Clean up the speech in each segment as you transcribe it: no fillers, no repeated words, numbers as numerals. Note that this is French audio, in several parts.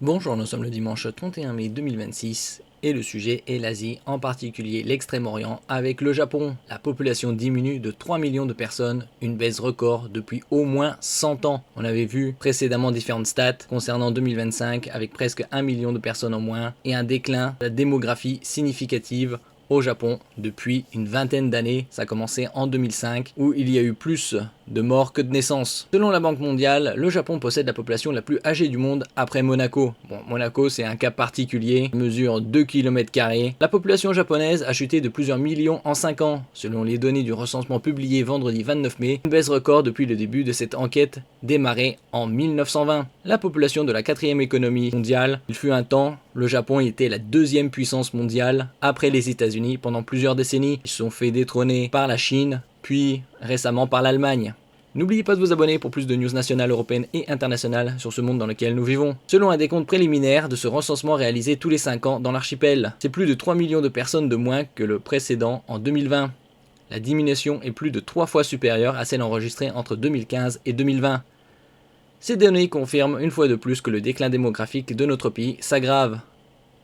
Bonjour, nous sommes le dimanche 31 mai 2026 et le sujet est l'Asie, en particulier l'Extrême-Orient avec le Japon. La population diminue de 3 millions de personnes, une baisse record depuis au moins 100 ans. On avait vu précédemment différentes stats concernant 2025 avec presque 1 million de personnes en moins et un déclin de la démographie significative au Japon depuis une vingtaine d'années. Ça a commencé en 2005 où il y a eu plus de morts que de naissances. Selon la Banque mondiale, le Japon possède la population la plus âgée du monde après Monaco. Bon, Monaco c'est un cas particulier, il mesure 2 km². La population japonaise a chuté de plusieurs millions en 5 ans, selon les données du recensement publié vendredi 29 mai, une baisse record depuis le début de cette enquête démarrée en 1920. La population de la quatrième économie mondiale, il fut un temps, le Japon était la deuxième puissance mondiale après les États-Unis pendant plusieurs décennies. Ils se sont fait détrôner par la Chine, puis récemment par l'Allemagne. N'oubliez pas de vous abonner pour plus de news nationales, européennes et internationales sur ce monde dans lequel nous vivons. Selon un décompte préliminaire de ce recensement réalisé tous les 5 ans dans l'archipel, c'est plus de 3 millions de personnes de moins que le précédent en 2020. La diminution est plus de 3 fois supérieure à celle enregistrée entre 2015 et 2020. Ces données confirment une fois de plus que le déclin démographique de notre pays s'aggrave,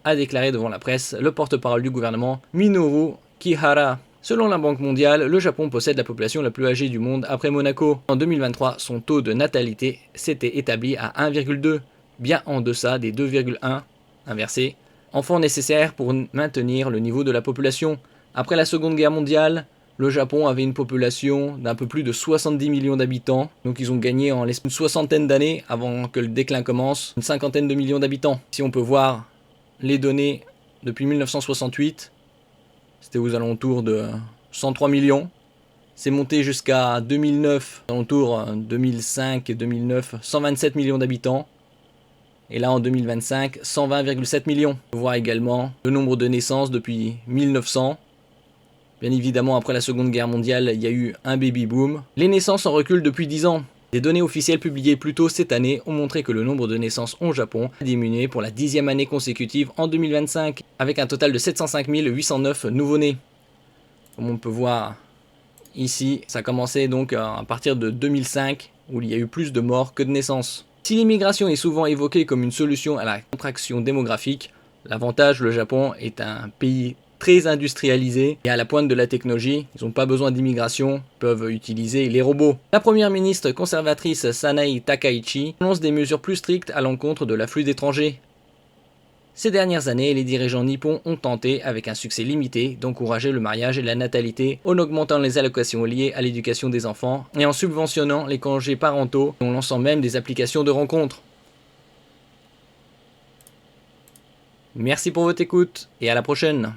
a déclaré devant la presse le porte-parole du gouvernement Minoru Kihara. Selon la Banque mondiale, le Japon possède la population la plus âgée du monde après Monaco. En 2023, son taux de natalité s'était établi à 1,2, bien en deçà des 2,1 inversés, enfants nécessaires pour maintenir le niveau de la population. Après la Seconde Guerre mondiale, le Japon avait une population d'un peu plus de 70 millions d'habitants, donc ils ont gagné en une soixantaine d'années avant que le déclin commence, une cinquantaine de millions d'habitants. Si on peut voir les données depuis 1968, c'était aux alentours de 103 millions. C'est monté jusqu'à 2009, alentours 2005 et 2009, 127 millions d'habitants. Et là en 2025, 120,7 millions. On peut voir également le nombre de naissances depuis 1900. Bien évidemment, après la Seconde Guerre mondiale, il y a eu un baby boom. Les naissances en reculent depuis 10 ans. Des données officielles publiées plus tôt cette année ont montré que le nombre de naissances au Japon a diminué pour la 10e année consécutive en 2025, avec un total de 705 809 nouveau-nés. Comme on peut voir ici, ça a commencé donc à partir de 2005, où il y a eu plus de morts que de naissances. Si l'immigration est souvent évoquée comme une solution à la contraction démographique, l'avantage, le Japon est un pays très industrialisé et à la pointe de la technologie. Ils n'ont pas besoin d'immigration, peuvent utiliser les robots. La première ministre conservatrice Sanae Takaichi annonce des mesures plus strictes à l'encontre de l'afflux d'étrangers. Ces dernières années, les dirigeants nippons ont tenté, avec un succès limité, d'encourager le mariage et la natalité en augmentant les allocations liées à l'éducation des enfants et en subventionnant les congés parentaux et en lançant même des applications de rencontres. Merci pour votre écoute et à la prochaine.